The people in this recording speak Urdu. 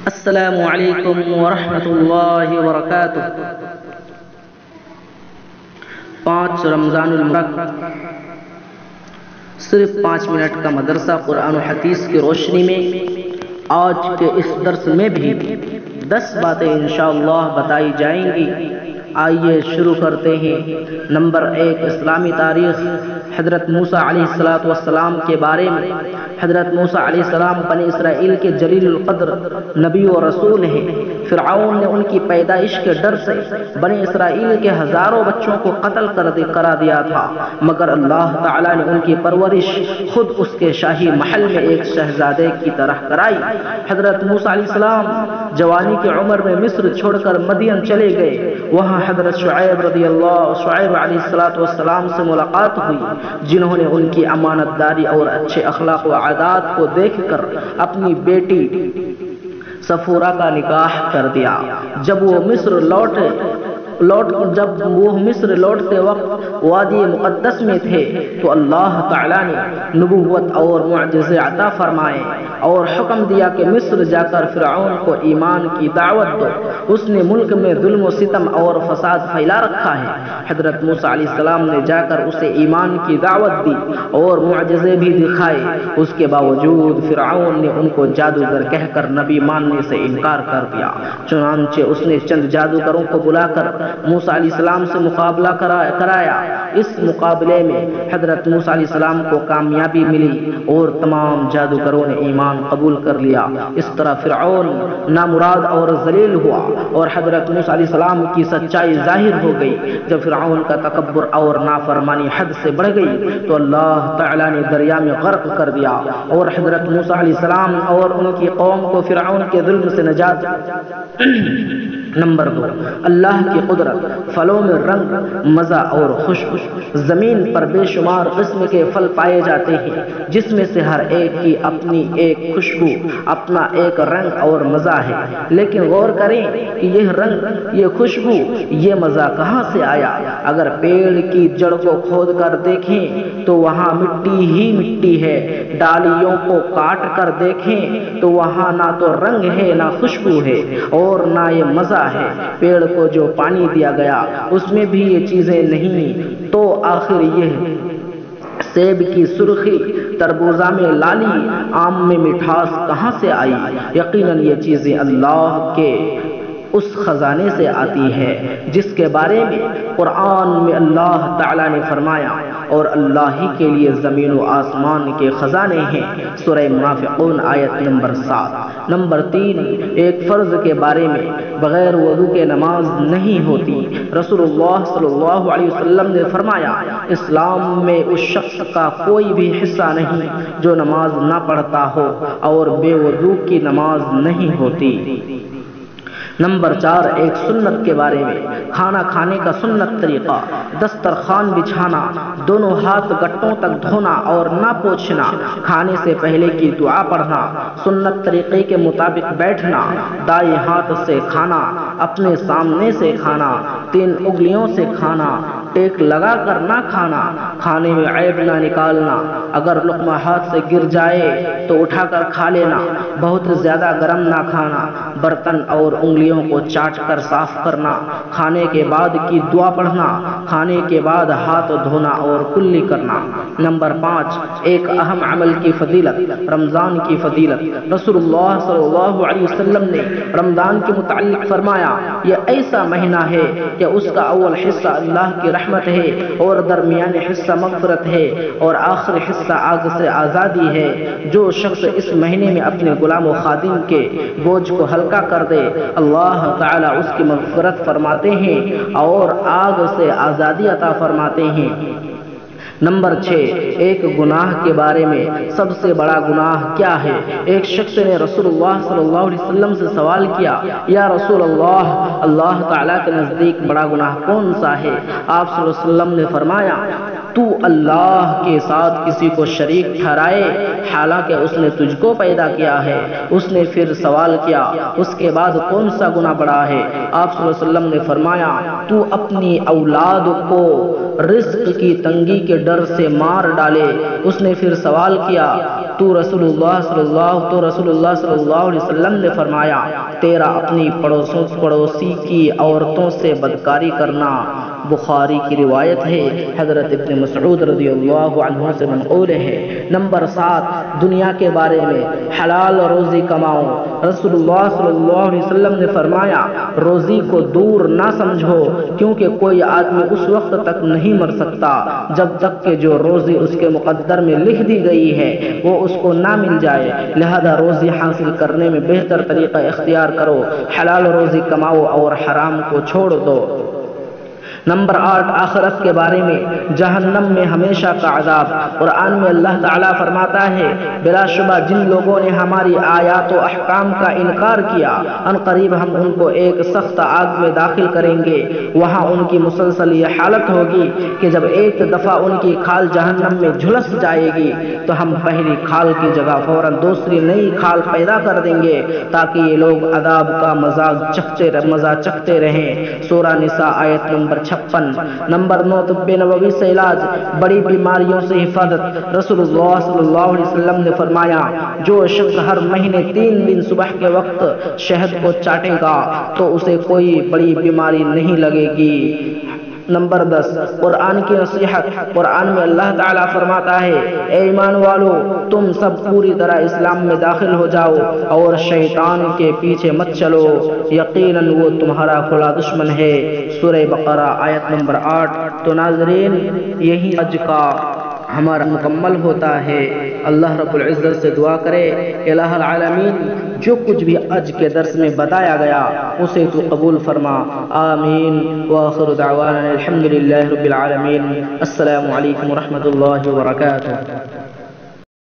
السلام علیکم ورحمۃ اللہ وبرکاتہ۔ 5 رمضان المبارک صرف 5 منٹ کا مدرسہ قرآن و حدیث کی روشنی میں آج کے اس درس میں بھی 10 باتیں انشاءاللہ بتائی جائیں گی۔ آئیے شروع کرتے ہیں۔ نمبر 1، اسلامی تاریخ۔ حضرت موسیٰ علیہ السلام کے بارے میں۔ حضرت موسیٰ علیہ السلام بنی اسرائیل کے جلیل القدر نبی و رسول ہیں۔ فرعون نے ان کی پیدائش کے ڈر سے بنی اسرائیل کے ہزاروں بچوں کو قتل کرا دیا تھا، مگر اللہ تعالیٰ نے ان کی پرورش خود اس کے شاہی محل میں ایک شہزادے کی طرح کرائی۔ حضرت موسیٰ علیہ السلام جوانی کی عمر میں مصر چھوڑ کر مدین چلے گئے۔ وہاں حضرت شعیب علیہ السلام سے ملاقات ہوئی، جنہوں نے ان کی امانت داری اور اچھے اخلاق و عادات کو دیکھ کر اپنی بیٹی صفورہ کا نکاح کر دیا۔ جب وہ مصر لوٹتے وقت وادی مقدس میں تھے تو اللہ تعالیٰ نے نبوت اور معجزے عطا فرمائے اور حکم دیا کہ مصر جا کر فرعون کو ایمان کی دعوت دو۔ اس نے ملک میں ظلم و ستم اور فساد پھیلا رکھا ہے۔ حضرت موسیٰ علیہ السلام نے جا کر اسے ایمان کی دعوت دی اور معجزے بھی دکھائے۔ اس کے باوجود فرعون نے ان کو جادوگر کہہ کر نبی ماننے سے انکار کر دیا۔ چنانچہ اس نے چند جادوگروں کو بلا کر موسیٰ علیہ السلام سے مقابلہ کرایا۔ اس مقابلے میں حضرت موسیٰ علیہ السلام کو کامیابی ملی اور تمام جادوگروں نے ایمان قبول کر لیا۔ اس طرح فرعون نامراد اور ذلیل ہوا اور حضرت موسیٰ علیہ السلام کی سچائی ظاہر ہو گئی۔ جب فرعون کا تکبر اور نافرمانی حد سے بڑھ گئی تو اللہ تعالیٰ نے دریا میں غرق کر دیا اور حضرت موسیٰ علیہ السلام اور ان کی قوم کو فرعون کے ظلم سے نجات۔ نمبر 2، اللہ کی قدرت۔ پھلوں میں رنگ، مزہ اور خوشبو۔ زمین پر بے شمار قسم کے پھل پائے جاتے ہیں، جس میں سے ہر ایک کی اپنی ایک خوشبو، اپنا ایک رنگ اور مزہ ہے۔ لیکن غور کریں کہ یہ رنگ، یہ خوشبو، یہ مزہ کہاں سے آیا؟ اگر پیڑ کی جڑ کو کھود کر دیکھیں تو وہاں مٹی ہی مٹی ہے۔ ڈالیوں کو کاٹ کر دیکھیں تو وہاں نہ تو رنگ ہے، نہ خوشبو ہے اور نہ یہ مزہ ہے۔ پیڑ کو جو پانی دیا گیا اس میں بھی یہ چیزیں نہیں، تو آخر یہ سیب کی سرخی، تربوزہ میں لالی، آم میں مٹھاس کہاں سے آئی؟ یقیناً یہ چیزیں اللہ کے اس خزانے سے آتی ہے جس کے بارے میں قرآن میں اللہ تعالیٰ نے فرمایا، اور اللہ ہی کے لیے زمین و آسمان کے خزانے ہیں۔ سورہ منافقون آیت نمبر 7۔ نمبر 3، ایک فرض کے بارے میں۔ بغیر وضو کے نماز نہیں ہوتی۔ رسول اللہ صلی اللہ علیہ وسلم نے فرمایا، اسلام میں اس شخص کا کوئی بھی حصہ نہیں جو نماز نہ پڑھتا ہو، اور بے وضو کی نماز نہیں ہوتی۔ نمبر 4، ایک سنت کے بارے میں۔ کھانا کھانے کا سنت طریقہ: دسترخوان بچھانا، دونوں ہاتھ گٹوں تک دھونا اور نہ پوچھنا، کھانے سے پہلے کی دعا پڑھنا، سنت طریقے کے مطابق بیٹھنا، دائیں ہاتھ سے کھانا، اپنے سامنے سے کھانا، 3 انگلیوں سے کھانا، ٹیک لگا کر نہ کھانا، کھانے میں عیب نہ نکالنا، اگر لقمہ ہاتھ سے گر جائے تو اٹھا کر کھا لینا، بہت زیادہ گرم نہ کھانا، برتن اور انگلیوں کو چاٹ کر صاف کرنا، کھانے کے بعد کی دعا پڑھنا، کھانے کے بعد ہاتھ دھونا اور کلی کرنا۔ نمبر 5، ایک اہم عمل کی فضیلت، رمضان کی فضیلت۔ رسول اللہ صلی اللہ علیہ وسلم نے رمضان کے متعلق فرمایا، یہ ایسا مہینہ ہے کہ اس کا اول حصہ اللہ کی رحمت ہے اور درمیانی حصہ مغفرت ہے اور آخری حصہ آگ سے آزادی ہے۔ جو شخص اس مہینے میں اپنے غلام و خادم کے بوجھ کو ہلکا کر دے، اللہ تعالیٰ اس کی مغفرت فرماتے ہیں اور آگ سے آزادی عطا فرماتے ہیں۔ نمبر 6، ایک گناہ کے بارے میں۔ سب سے بڑا گناہ کیا ہے؟ ایک شخص نے رسول اللہ صلی اللہ علیہ وسلم سے سوال کیا، یا رسول اللہ تعالیٰ کے نزدیک بڑا گناہ کون سا ہے؟ آپ صلی اللہ علیہ وسلم نے فرمایا، تو اللہ کے ساتھ کسی کو شریک ٹھہرائے حالانکہ اس نے تجھ کو پیدا کیا ہے۔ اس نے پھر سوال کیا، اس کے بعد کون سا گناہ بڑا ہے؟ آپ صلی اللہ علیہ وسلم نے فرمایا، تو اپنی اولاد کو رزق کی تنگی کے ڈر سے مار ڈالے۔ اس نے پھر سوال کیا، تو رسول اللہ صلی اللہ علیہ وسلم نے فرمایا تیرا اپنی پڑوسی کی عورتوں سے بدکاری کرنا، بخاری کی روایت ہے، حضرت ابن مسعود رضی اللہ عنہ سے منقول ہے۔ نمبر 7، دنیا کے بارے میں حلال روزی کماؤ۔ رسول اللہ صلی اللہ علیہ وسلم نے فرمایا روزی کو دور نہ سمجھو، کیونکہ کوئی آدمی اس وقت تک نہیں مر سکتا جب تک کہ جو روزی اس کے مقدر میں لکھ دی گئی ہے وہ اس کو نہ مل جائے، لہذا روزی حاصل کرنے میں بہتر طریقہ اختیار کرو، حلال روزی کماؤ اور حرام کو چھوڑ دو۔ نمبر 8، آخرت کے بارے میں جہنم میں ہمیشہ کا عذاب۔ قرآن میں اللہ تعالیٰ فرماتا ہے بلا شبہ جن لوگوں نے ہماری آیات و احکام کا انکار کیا ان قریب ہم ان کو ایک سخت آگ میں داخل کریں گے، وہاں ان کی مسلسل یہ حالت ہوگی کہ جب ایک دفعہ ان کی کھال جہنم میں جھلس جائے گی تو ہم پہلی کھال کی جگہ فوراً دوسری نئی کھال پیدا کر دیں گے تاکہ یہ لوگ عذاب کا مزہ چکھتے رہیں۔ سورہ نساء آیت نمبر 56۔ نمبر 9، طب نبوی سے علاج، بڑی بیماریوں سے حفاظت۔ رسول اللہ صلی اللہ علیہ وسلم نے فرمایا جو شخص ہر مہینے 3 دن صبح کے وقت شہد کو چاٹے گا تو اسے کوئی بڑی بیماری نہیں لگے گی۔ نمبر 10، قرآن کی نصیحت۔ قرآن میں اللہ تعالیٰ فرماتا ہے اے ایمان والو تم سب پوری طرح اسلام میں داخل ہو جاؤ اور شیطان کے پیچھے مت چلو، یقیناً وہ تمہارا کھلا دشمن ہے۔ سورہ بقرہ آیت نمبر 8۔ تو ناظرین یہی آج کا ہمارا مکمل ہوتا ہے۔ اللہ رب العزت سے دعا کرے الہ العالمین جو کچھ بھی آج کے درس میں بتایا گیا اسے تو قبول فرما، آمین۔ وآخر دعوانا الحمدللہ رب العالمین۔ السلام علیکم ورحمۃ اللہ وبرکاتہ۔